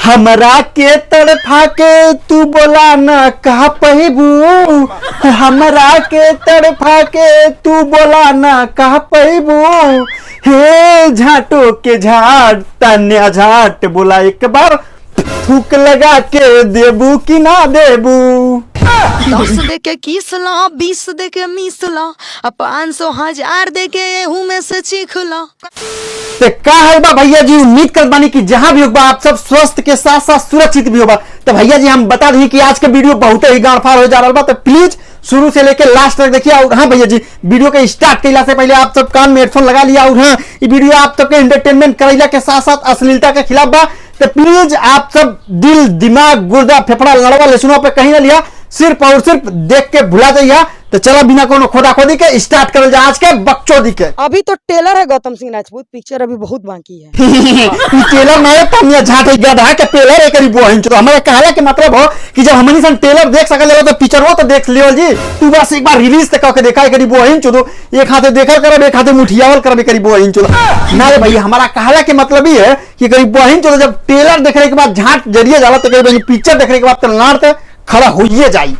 हमरा के तड़फा के तू बोला न कहा पैबू, हमरा के तड़फा के तू बोला न कहा पैबू। हे झाटो के झाट तन्या झाट बोला एक बार थूक लगा के देबू कि ना देबू। 10 दे के किसला, 20 दे के मिसला, 500 1000 दे के एहू में से चीखला। तो का है बा भैया जी, उम्मीद कर बानी कि जहां भी होगा आप सब स्वस्थ के साथ साथ सुरक्षित भी होगा। तो भैया जी हम बता दें कि आज का वीडियो बहुत ही गाड़फाड़ हो जा रहा है, तो प्लीज शुरू से लेकर लास्ट तक देखिए। और हाँ भैया जी, वीडियो के स्टार्ट करने से पहले आप सब कान में हेडफोन लगा लिया। और हाँ, ये वीडियो आप सबके एंटरटेनमेंट करेला के साथ साथ अश्लीलता के खिलाफ बा। तो प्लीज आप सब दिल दिमाग गुर्दा फेफड़ा लड़वा लहसुनों पे कहीं ना लिया, सिर्फ और सिर्फ देख के भुला जाइए। तो चलो बिना कोनो खोदा खोदी के स्टार्ट करल जाए आज के बकचोदी के। अभी तो टेलर है गौतम सिंह राजपूत, पिक्चर अभी बहुत बाकी है। टेलर नहीं तमिया झाट है गधा के टेलर एक करीब वो हिंचो। हमारे कहला के मतलब हो कि जब हमनी सन टेलर देख सकले तो पिक्चर वो तो देख लियो जी। तू बस एक बार रिलीज तक के देखा करीब वो हिंचो दो, एक हाथे देखा करब एक हाथे मुठियावल करब करीब वो हिंचो ना रे भैया। हमारा कहला के मतलब ही है कि करीब वो हिंचो जब टेलर देखने के बाद झाट जरिए जाला तो करीब पिक्चर देखने के बाद तो लाड़ खड़ा होइए जाई।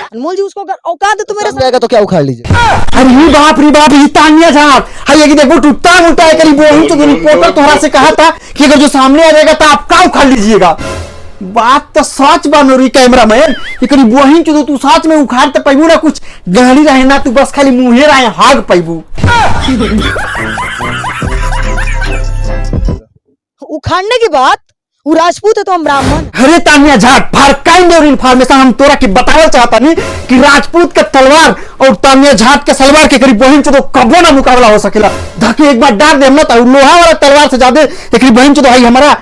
अनमोल जी उसको औकात है तो मेरे जाएगा तो क्या उखाड़ लीजिए। अरे बाप रे बाप, तानिया झाट हाय ये देखो टूटा उल्टा है करीब वो तो रिपोर्टर तोहरा से कहा था कि अगर जो सामने आ जाएगा तो आप क्या उखाड़ लीजिएगा। बात तो सच बनोरी कैमरामैन, ये करीब वही जो तू सच में उखाड़ तो पैबू ना, कुछ गाड़ी रहे ना, तू बस खाली मुंहे रहे हाग पैबू। उखाड़ने की बात, वो राजपूत है तो हम ब्राह्मण। अरे तानिया झाट, फॉर काइंड ऑफ इन्फॉर्मेशन हम तोरा के बताना चाहता नहीं कि राजपूत के तलवार और तानिया झाट के सलवार के करीब बहन चो कबो ना मुकाबला हो सकेला। धके एक बार डाल दे ना तो लोहा वाला तलवार से ज्यादा करीब बहन चो भाई हमारा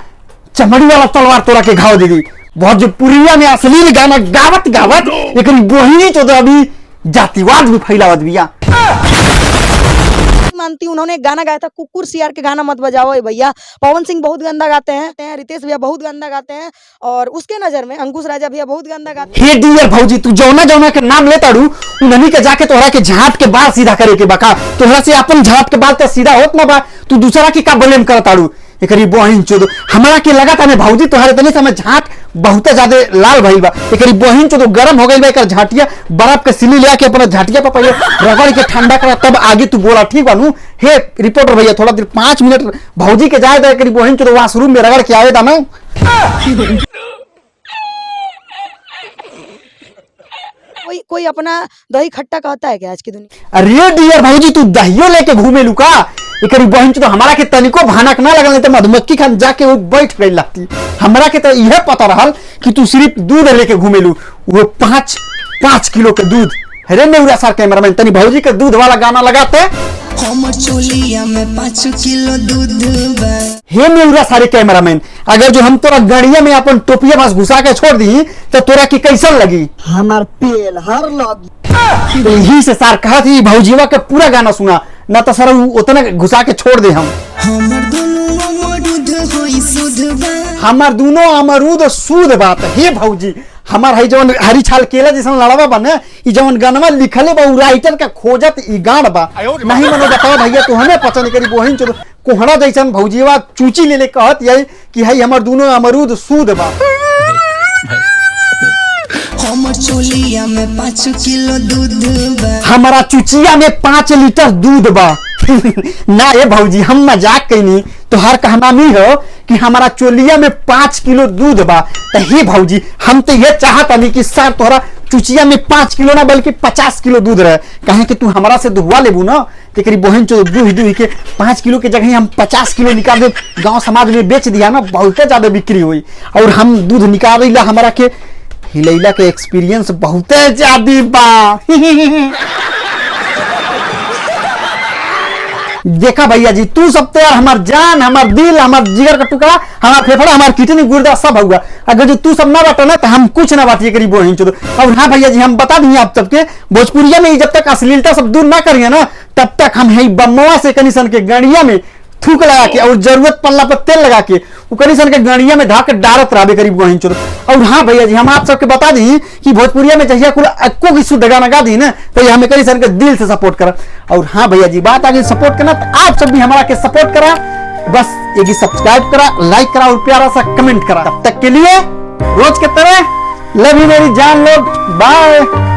चमड़ी वाला तलवार तोरा के घाव दे दी। बहुत जो पुरिया में अश्लील गाना गावत गावत लेकिन बहनी चो अभी जातिवाद भी फैलावत बिया। मानती उन्होंने एक गाना गाया था, कुकुर सियार के गाना मत बजाओ भैया। पवन सिंह बहुत गंदा गाते हैं, रितेश भैया बहुत गंदा गाते हैं, और उसके नजर में अंकुश राजा भैया बहुत गंदा गाते हैं। हे डियर भौजी, तू जौना जौना के नाम लेता रू उन्हीं के जाके तोहरा के झाट के बाल सीधा करे के बका। तोहरा से अपन झाट के बाल तो सीधा होत ना बा, तू दूसरा की का ब्लेम करता रू। एक करीब बहिन चोदो हमारा के लगा था भौजी तोहरे तनी समय झाट बहुत ज्यादा लाल भइल बा। एक करीब बहिन चोदो गरम हो गइल बा, एकर झाटिया बर्फ के सिली ले के अपना झाटिया पर पहले रगड़ के ठंडा करा तब आगे तू बोला, ठीक बानू। हे रिपोर्टर भैया थोड़ा देर 5 मिनट भौजी के जाए करीब बहिन चोदो वॉशरूम में रगड़ के आवे था मैं। कोई अपना दही खट्टा कहता है क्या आज की दुनिया? अरे डियर भौजी, तू दहियो लेके घूमे लुका। एक बहन तो हमारा के तनिको भानक ना लगल तो मधुमक्खी खान जाके वो बैठ गई लगती। हमारा के तो यह पता रहल कि तू सिर्फ दूध लेके घूमेलू, वो 5 किलो के दूध। अरे नेउरा सर कैमरामैन तनी भौजी के दूध वाला गाना लगाते। हमर चोलिया में 5 किलो दूध बा। हे नेउरा सारे कैमरामैन, अगर जो हम तोरा गड़िया में अपन टोपिया बस घुसा के छोड़ दी तो तोरा की कैसन लगी? हमार पेल हर लगी। तो यही से सर कहा थी भौजीवा के पूरा गाना सुना ना तो सर उतना घुसा के छोड़ दे हम। हमर दोनों अमरूद होई शुद्ध बा। हमार दोनों अमरूद शुद्ध बात। हे भौजी, हमार है जवन हरी छाल केला जैसन लड़वा बा ना, ई जवन गानवा लिखले बा उ राइटर का खोजत ई गान बा नहीं मनो बताओ भैया। तो हमें पता नहीं करी बहिन चो कोहड़ा जैसन भौजीवा चूची ले ले कहत यही कि है हमर दोनों अमरूद शुद्ध बा। हमर चोलिया में 5 किलो दूध बा। हमारा चुचिया में 5 लीटर दूध बा। ना ये भौजी हम मजाक कैनी, तो हर कहना नहीं हो कि हमारा चोलिया में 5 किलो दूध बा। तो हे भौजी हम तो ये चाहता नहीं कि सर तोहरा चुचिया में 5 किलो ना बल्कि 50 किलो दूध रहे। कहे कि तू हमारा से दुहवा लेबू ना तो करीब बहन चो दूध के 5 किलो के जगह हम 50 किलो निकाल दे, गाँव समाज में बेच दिया ना बहुत ज्यादा बिक्री हुई। और हम दूध निकाल ला हमारा के हिलैला के एक्सपीरियंस बहुत ज्यादा बा। देखा भैया जी, तू सब तो यार हमार जान, हमार दिल, हमार जिगर का टुकड़ा, हमार फेफड़ा, हमार किडनी गुर्दा सब हुआ। अगर जो तू सब ना बांटा ना तो हम कुछ ना बांटिए करीब बहन चो। और हाँ भैया जी हम बता देंगे आप सबके भोजपुरिया में जब तक अश्लीलता सब दूर ना करिए ना तब तक हम है बम्मवा से कनीसन के गड़िया में थूक लगा के और जरूरत पड़ला पर तेल लगा के कनीसन के गड़िया में ढाक डारत रहे करीब वहीं चलो। और हाँ भैया जी हम आप सबके बता दी कि भोजपुरिया में जहिया कुल अक्को की शुद्ध गाना गा दी ना तो ये हमें कनीसन के दिल से सपोर्ट करा। और हाँ भैया जी बात आगे सपोर्ट करना तो आप सब भी हमारा के सपोर्ट करा। बस एक ही सब्सक्राइब करा, लाइक करा और प्यारा सा कमेंट करा। तब तक के लिए रोज के तरह लव यू मेरी जान लोग, बाय।